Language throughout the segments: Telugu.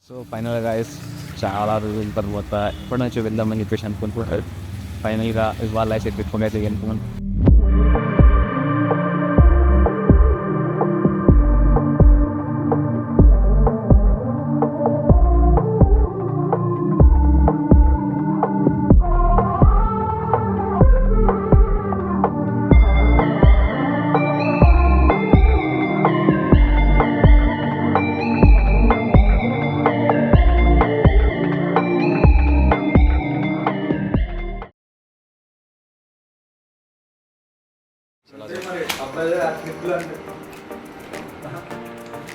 సో ఫైనల్గా గాయస్ చాలా రోజుల తర్వాత ఎప్పటి నుంచో వెళ్దామని చెప్పేసి అనుకుంటున్నారు. ఫైనల్గా ఇవాళ అయితే పెట్టుకుని అయితే అనుకున్నాను.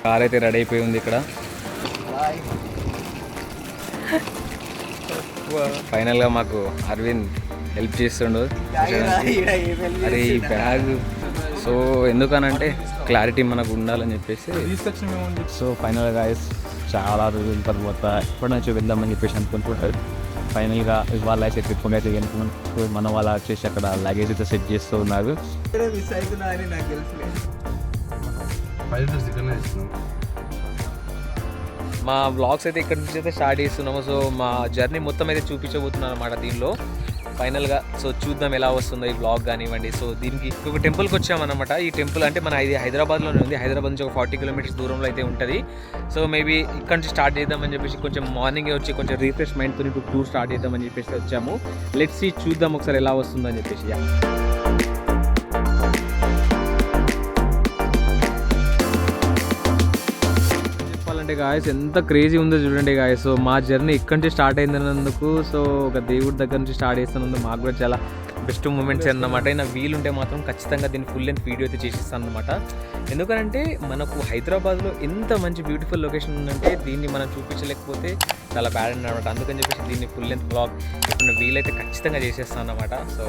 కార్ అయితే రెడీ అయిపోయి ఉంది ఇక్కడ. ఫైనల్గా మాకు అరవింద్ హెల్ప్ చేస్తుండు. అరే ఈ బ్యాగ్ సో ఎందుకనంటే క్లారిటీ మనకు ఉండాలని చెప్పేసి. సో ఫైనల్గా గాయస్ చాలా రోజుల తర్వాత ఎప్పటి నుంచో వెళ్దామని చెప్పేసి అనుకుంటున్నారు. ఫైనల్గా ఇవాళ అయితే పెట్టుకుని అయితే అనుకున్నాను. మన వాళ్ళు వచ్చేసి అక్కడ లగేజ్ అయితే సెట్ చేస్తూ ఉన్నారు. మా వ్లాగ్స్ అయితే ఇక్కడ నుంచి అయితే స్టార్ట్ చేస్తున్నాము. సో మా జర్నీ మొత్తం అయితే చూపించబోతున్నాను అనమాట దీనిలో ఫైనల్గా. సో చూద్దాం ఎలా వస్తుందో ఈ వ్లాగ్ కానివ్వండి. సో దీనికి ఒక టెంపుల్కి వచ్చామన్నమాట. ఈ టెంపుల్ అంటే మన ఇది హైదరాబాద్లోనే ఉంది. హైదరాబాద్ నుంచి ఒక 40 కిలోమీటర్స్ దూరంలో అయితే ఉంటుంది. సో మేబీ ఇక్కడ నుంచి స్టార్ట్ చేద్దామని చెప్పేసి కొంచెం మార్నింగే వచ్చి కొంచెం రీఫ్రెష్ మైండ్తో ఇప్పుడు టూర్ స్టార్ట్ చేద్దామని చెప్పేసి వచ్చాము. లెట్స్ సీ చూద్దాం ఒకసారి ఎలా వస్తుందో అని చెప్పేసి. చెప్పాలంటే గాయస్ ఎంత క్రేజీ ఉందో చూడండి గాయస్. సో మా జర్నీ ఇక్కడి నుంచి స్టార్ట్ అయిందన్నందుకు, సో ఒక దేవుడి దగ్గర నుంచి స్టార్ట్ చేస్తున్నందుకు మాకు కూడా చాలా బెస్ట్ మూమెంట్స్ అన్నమాట. నా వీలుంటే మాత్రం ఖచ్చితంగా దీన్ని ఫుల్ లెంత్ వీడియో అయితే చేసిస్తాను అనమాట. ఎందుకంటే మనకు హైదరాబాద్లో ఎంత మంచి బ్యూటిఫుల్ లొకేషన్ ఉందంటే దీన్ని మనం చూపించలేకపోతే చాలా బ్యాడ్ అనమాట. అందుకని చెప్పేసి దీన్ని ఫుల్ లెంత్ బ్లాగ్ ఇప్పుడు వీలైతే ఖచ్చితంగా చేసేస్తాను అనమాట. సో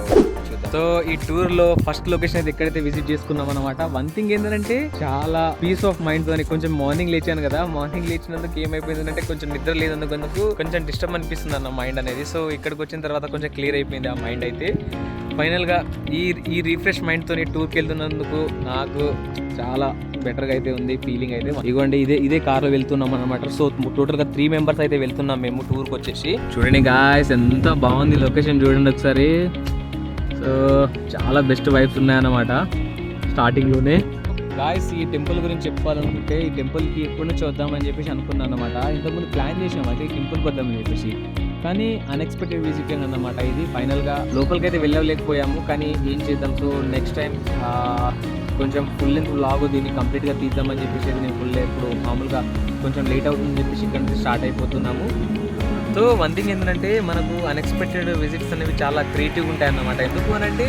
చూద్దాం. సో ఈ టూర్లో ఫస్ట్ లొకేషన్ అయితే ఎక్కడైతే విజిట్ చేసుకున్నాం అనమాట. వన్ థింగ్ ఏంటంటే చాలా పీస్ ఆఫ్ మైండ్ తోని కొంచెం మార్నింగ్ లేచాను కదా. మార్నింగ్ లేచినందుకు ఏమైపోయిందంటే కొంచెం నిద్ర లేదందుకు కొంచెం డిస్టర్బ్ అనిపిస్తుంది అన్న మైండ్ అనేది. సో ఇక్కడికి వచ్చిన తర్వాత కొంచెం క్లియర్ అయిపోయింది ఆ మైండ్ అయితే. ఫైనల్గా ఈ రీఫ్రెష్ మైండ్తో టూర్కి వెళ్తున్నందుకు నాకు చాలా బెటర్గా అయితే ఉంది ఫీలింగ్ అయితే. ఇదిగోండి ఇదే కార్లో వెళ్తున్నాం అనమాట. సో టోటల్గా 3 మెంబర్స్ అయితే వెళ్తున్నాం మేము టూర్కి వచ్చేసి. చూడండి గాయస్ ఎంత బాగుంది లొకేషన్ చూడండి ఒకసారి. సో చాలా బెస్ట్ వైబ్స్ ఉన్నాయన్నమాట స్టార్టింగ్లోనే. గాయస్ ఈ టెంపుల్ గురించి చెప్పాలనుకుంటే ఈ టెంపుల్కి ఎప్పటి నుంచి వద్దామని చెప్పేసి అనుకున్నాను అనమాట. ఇంతకుముందు ప్లాన్ చేసాం అయితే ఈ టెంపుల్కి వద్దామని చెప్పేసి, కానీ అన్ఎక్స్పెక్టెడ్ విజిటింగ్ అన్నమాట ఇది. ఫైనల్గా లోపలికి అయితే వెళ్ళలేకపోయాము, కానీ ఏం చేద్దాం. సో నెక్స్ట్ టైం కొంచెం ఫుల్ లెంత్ వ్లాగ్ దీన్ని కంప్లీట్గా తీద్దామని చెప్పేసి నేను ఫుల్ ఇప్పుడు మామూలుగా కొంచెం లేట్ అవుతుందని చెప్పేసి ఇక్కడ నుంచి స్టార్ట్ అయిపోతున్నాము. సో వన్ థింగ్ ఏంటంటే మనకు అన్ఎక్స్పెక్టెడ్ విజిట్స్ అనేవి చాలా క్రియేటివ్గా ఉంటాయన్నమాట. ఎందుకు అనంటే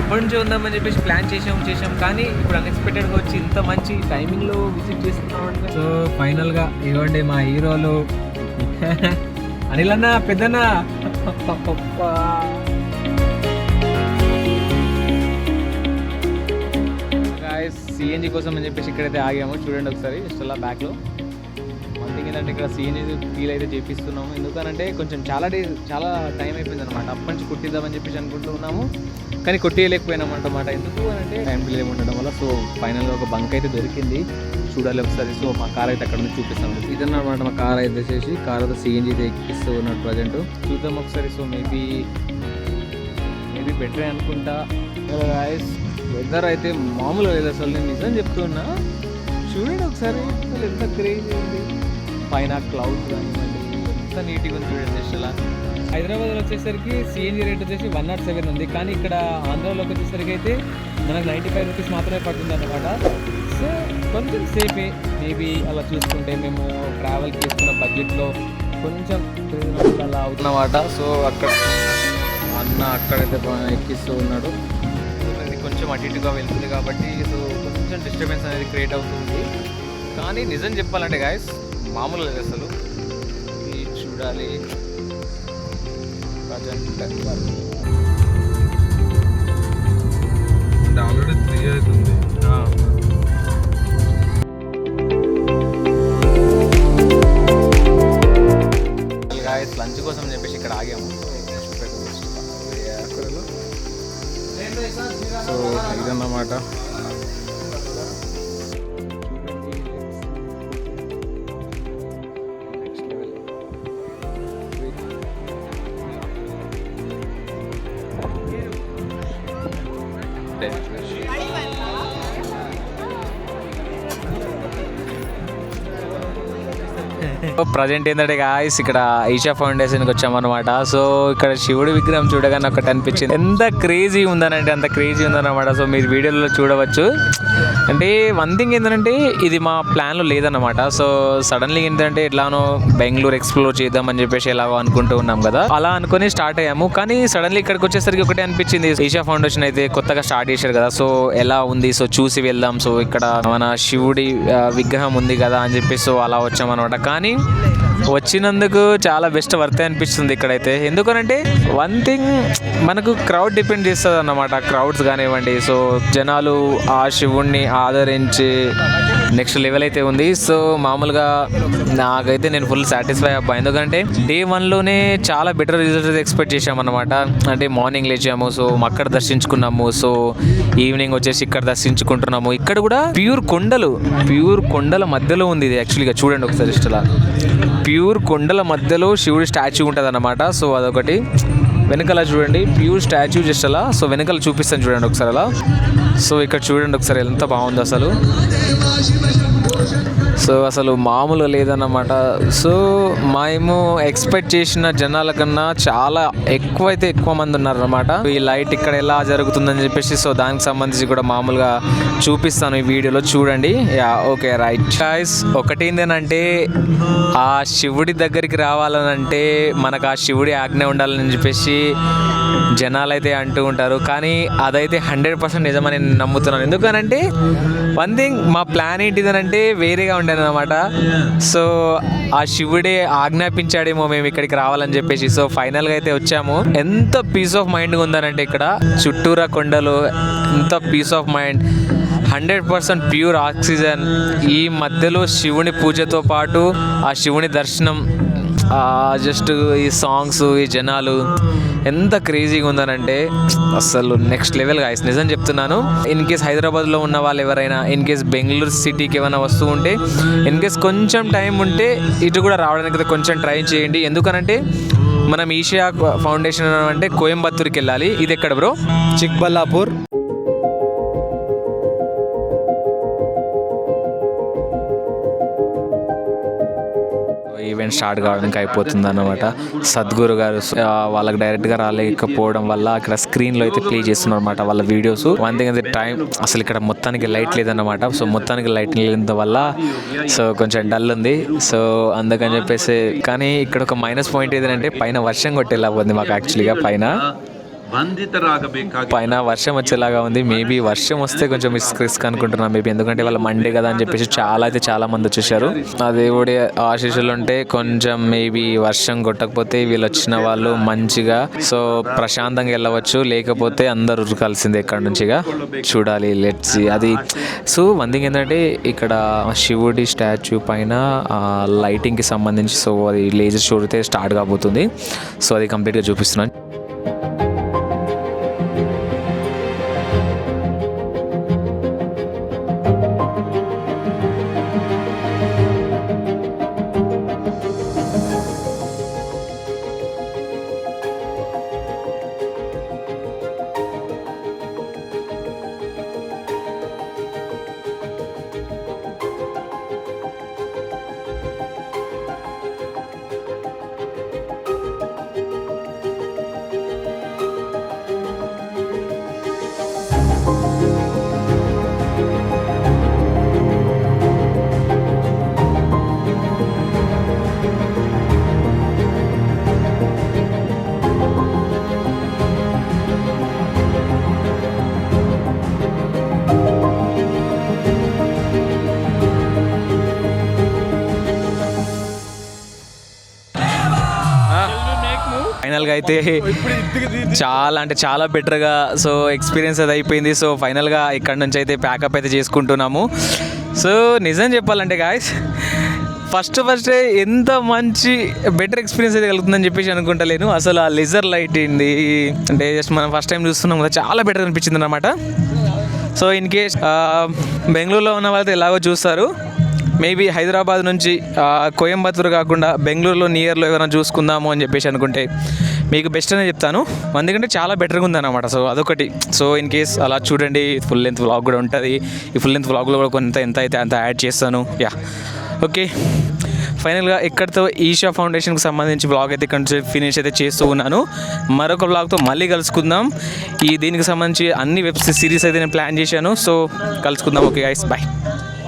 ఎప్పటి నుంచో ఉందామని చెప్పేసి ప్లాన్ చేసాం కానీ ఇప్పుడు అన్ఎక్స్పెక్టెడ్గా వచ్చి ఇంత మంచి టైమింగ్లో విజిట్ చేస్తున్నామంటే. సో ఫైనల్గా ఇవ్వండి మా హీరోలు అనిల్ అన్న పెద్దన్న. సిఎన్జి కోసం అని చెప్పేసి ఇక్కడైతే ఆగాము. చూడండి ఒకసారి జస్ట్ అలా బ్యాక్లో. వన్ థింగ్ ఏంటంటే ఇక్కడ సిఎన్జి ఫీల్ అయితే చేపిస్తున్నాము. ఎందుకనంటే కొంచెం చాలా టైం అయిపోయింది అనమాట. అప్పటి నుంచి కొట్టిద్దామని చెప్పేసి అనుకుంటూ ఉన్నాము, కానీ కొట్టేయలేకపోయినాం అన్నమాట. ఎందుకు అంటే టైం డిలే ఉండడం వల్ల. సో ఫైనల్గా ఒక బంక్ అయితే దొరికింది, చూడాలి ఒకసారి. సో మా కార్ అయితే అక్కడ నుంచి చూపిస్తాము. ఇదన్నమాట మా కార్ అయితే చేసి కార్ అయితే సిఎన్జి అయితే ఎక్కిస్తూ ఉన్నాడు ప్రజెంట్. చూద్దాం ఒకసారి. సో మేబీ బెటరే అనుకుంటా. వెదర్ అయితే మామూలుగా లేదు అసలు, నేను నిజం చెప్తున్నా. చూడండి ఒకసారి అసలు ఎంత క్రేజీ ఉంది. పైన క్లౌడ్స్ కానివ్వండి ఎంత నీట్గా ఉంది చూడండి. జస్ట్ అలా హైదరాబాద్లో వచ్చేసరికి సిఎన్జి రేట్ వచ్చేసి 107 ఉంది, కానీ ఇక్కడ ఆంధ్రాలోకి వచ్చేసరికి అయితే మనకు 95 రూపీస్ మాత్రమే పడుతుంది అన్నమాట. సో కొంచెం సేఫే మేబీ అలా చూసుకుంటే. మేము ట్రావెల్ చేసుకున్న బడ్జెట్లో కొంచెం అలా అవుతున్నమాట. సో అన్న అక్కడైతే ఎక్కిస్తూ ఉన్నాడు. కొంచెం అటు ఇటుగా వెళ్తుంది కాబట్టి సో కొంచెం డిస్టర్బెన్స్ అనేది క్రియేట్ అవుతుంది. కానీ నిజం చెప్పాలంటే గాయస్ మామూలు లేదు అసలు. ఇది చూడాలి అంటే ఆల్రెడీ 3 అవుతుంది. గాయస్ లంచ్ కోసం చెప్పేసి ఇక్కడ ఆగాము. సో ఇదన్నమాట. నెక్స్ట్ కరెక్టే. ప్రజెంట్ ఏంటంటే గాయస్ ఇక్కడ ఈషా ఫౌండేషన్కి వచ్చామన్నమాట. సో ఇక్కడ శివుడి విగ్రహం చూడగానే ఒకటి అనిపించింది, ఎంత క్రేజీ ఉందనంటే అంత క్రేజీ ఉందన్నమాట. సో మీరు వీడియోలో చూడవచ్చు. అంటే వన్ థింగ్ ఏంటంటే ఇది మా ప్లాన్లో లేదన్నమాట. సో సడన్లీ ఏంటంటే ఎట్లానో బెంగళూరు ఎక్స్ప్లోర్ చేద్దామని చెప్పేసి ఎలాగో అనుకుంటూ ఉన్నాం కదా, అలా అనుకుని స్టార్ట్ అయ్యాము. కానీ సడన్లీ ఇక్కడికి వచ్చేసరికి ఒకటే అనిపించింది, ఈషా ఫౌండేషన్ అయితే కొత్తగా స్టార్ట్ చేశారు కదా, సో ఎలా ఉంది, సో చూసి వెళ్దాం, సో ఇక్కడ మన శివుడి విగ్రహం ఉంది కదా అని చెప్పి సో అలా వచ్చామన్నమాట. కానీ వచ్చినందుకు చాలా బెస్ట్ వర్తే అనిపిస్తుంది ఇక్కడైతే. ఎందుకనంటే వన్ థింగ్ మనకు క్రౌడ్ డిపెండ్ చేస్తుంది అన్నమాట, క్రౌడ్స్ కానివ్వండి. సో జనాలు ఆ శివుణ్ణి ఆదరించి నెక్స్ట్ లెవెల్ అయితే ఉంది. సో మామూలుగా నాకైతే నేను ఫుల్ సాటిస్ఫై అబ్బా. ఎందుకంటే డే 1లోనే చాలా బెటర్ రిజల్ట్స్ ఎక్స్పెక్ట్ చేసామన్నమాట. అంటే మార్నింగ్ లేచాము, సో అక్కడ దర్శించుకున్నాము, సో ఈవినింగ్ వచ్చేసి ఇక్కడ దర్శించుకుంటున్నాము. ఇక్కడ కూడా ప్యూర్ కొండల మధ్యలో ఉంది ఇది. యాక్చువల్గా చూడండి ఒకసారి, ఇష్టలా ప్యూర్ కొండల మధ్యలో శివుడి స్టాచ్యూ ఉంటుంది అన్నమాట. సో అదొకటి వెనకాల చూడండి, ప్యూర్ స్టాచ్యూ జస్ట్ అలా. సో వెనకాల చూపిస్తాను చూడండి ఒకసారి అలా. సో ఇక్కడ చూడండి ఒకసారి ఎంత బాగుంది అసలు. సో అసలు మామూలుగా లేదన్నమాట. సో మేము ఎక్స్పెక్ట్ చేసిన జనాల కన్నా చాలా ఎక్కువ మంది ఉన్నారన్నమాట. ఈ లైట్ ఇక్కడ ఎలా జరుగుతుందని చెప్పేసి సో దానికి సంబంధించి కూడా మామూలుగా చూపిస్తాను ఈ వీడియోలో, చూడండి. Yeah okay right guys. ఒకటి ఏంటంటే ఆ శివుడి దగ్గరికి రావాలనంటే మనకు ఆ శివుడి ఆజ్ఞ ఉండాలని చెప్పేసి జనాలు అయితే అంటూ ఉంటారు. కానీ అదైతే 100% నిజమని నేను నమ్ముతున్నాను. ఎందుకనంటే వన్ థింగ్ మా ప్లాన్ ఏంటిదనంటే వేరేగా ఉండేది అనమాట. సో ఆ శివుడే ఆజ్ఞాపించాడేమో మేము ఇక్కడికి రావాలని చెప్పేసి. సో ఫైనల్గా అయితే వచ్చాము. ఎంత పీస్ ఆఫ్ మైండ్గా ఉందనంటే ఇక్కడ చుట్టూరా కొండలు, ఎంత peace of mind, 100% pure oxygen. ఈ మధ్యలో శివుని పూజతో పాటు ఆ శివుని దర్శనం, జస్ట్ ఈ సాంగ్స్, ఈ జనాలు ఎంత క్రేజీగా ఉందనంటే అసలు నెక్స్ట్ లెవెల్ గాయస్, నిజం చెప్తున్నాను. ఇన్ కేస్ హైదరాబాద్లో ఉన్న వాళ్ళు ఎవరైనా, ఇన్ కేస్ బెంగళూరు సిటీకి ఏమైనా వస్తూ ఉంటే, ఇన్ కేస్ కొంచెం టైం ఉంటే ఇటు కూడా రావడానికి కొంచెం ట్రై చేయండి. ఎందుకనంటే మనం ఈషా ఫౌండేషన్ అంటే కోయంబత్తూర్కి వెళ్ళాలి. ఇది ఎక్కడ బ్రో? చిక్బల్లాపూర్. ఈవెంట్ స్టార్ట్ కావడానికి అయిపోతుంది అన్నమాట. సద్గురు గారు వాళ్ళకి డైరెక్ట్గా రాలేకపోవడం వల్ల అక్కడ స్క్రీన్లో అయితే ప్లే చేస్తున్నారు అనమాట వాళ్ళ వీడియోస్. వన్ థింగ్ అయితే టైం అసలు ఇక్కడ మొత్తానికి లైట్ లేదన్నమాట. సో మొత్తానికి లైట్ లేని వల్ల సో కొంచెం డల్ ఉంది. సో అందుకని చెప్పేసి, కానీ ఇక్కడ ఒక మైనస్ పాయింట్ ఏదంటే పైన వర్షం కొట్టేలా ఉంది మాకు. యాక్చువల్గా పైన వర్షం వచ్చేలాగా ఉంది. మేబీ వర్షం వస్తే కొంచెం రిస్క్ అనుకుంటున్నాం మేబీ, ఎందుకంటే వాళ్ళ మండే కదా అని చెప్పేసి చాలా మంది వచ్చేసారు. ఆ దేవుడి ఆశీస్సులు ఉంటే కొంచెం మేబీ వర్షం కొట్టకపోతే వీళ్ళు వచ్చిన వాళ్ళు మంచిగా సో ప్రశాంతంగా వెళ్ళవచ్చు. లేకపోతే అందరు ఉరకాల్సిందే ఇక్కడ నుంచిగా. చూడాలి, లెట్స్ సీ అది. సో వన్ థింగ్ ఏంటంటే ఇక్కడ శివుడి స్టాచ్యూ పైన లైటింగ్కి సంబంధించి సో అది లేజర్ షో అయితే స్టార్ట్ కాబోతుంది. సో అది కంప్లీట్గా చూపిస్తున్నాను. ఫైనల్గా అయితే చాలా బెటర్గా సో ఎక్స్పీరియన్స్ అది అయిపోయింది. సో ఫైనల్గా ఇక్కడ నుంచి అయితే ప్యాకప్ అయితే చేసుకుంటున్నాము. సో నిజం చెప్పాలంటే గాయస్, ఫస్ట్ ఎంత మంచి బెటర్ ఎక్స్పీరియన్స్ అయితే కలుగుతుందని చెప్పేసి అనుకుంటలేను. అసలు ఆ లెజర్ లైట్ ఏంటి అంటే జస్ట్ మనం ఫస్ట్ టైం చూస్తున్నాం కదా, చాలా బెటర్ అనిపించింది అన్నమాట. సో ఇన్ కేస్ బెంగళూరులో ఉన్న వాళ్ళతో ఎలాగో చూస్తారు, మేబీ హైదరాబాద్ నుంచి కోయంబత్తూరు కాకుండా బెంగళూరులో నియర్లో ఎవరైనా చూసుకుందాము అని చెప్పేసి అనుకుంటే మీకు బెస్ట్ అనే చెప్తాను, ఎందుకంటే చాలా బెటర్గా ఉందన్నమాట. సో అదొకటి. సో ఇన్ కేస్ అలా చూడండి, ఫుల్ లెంత్ వ్లాగ్ కూడా ఉంటుంది. ఈ ఫుల్ లెంత్ వ్లాగ్లో కూడా కొంత ఎంత అయితే అంత యాడ్ చేస్తాను. యా ఓకే, ఫైనల్గా ఇక్కడితో ఈషా ఫౌండేషన్కి సంబంధించి బ్లాగ్ అయితే ఇక్కడ ఫినిష్ అయితే చేస్తూ ఉన్నాను. మరొక బ్లాగ్తో మళ్ళీ కలుసుకుందాం. దీనికి సంబంధించి అన్ని వెబ్ సిరీస్ అయితే నేను ప్లాన్ చేశాను. సో కలుసుకుందాం. Okay guys, bye.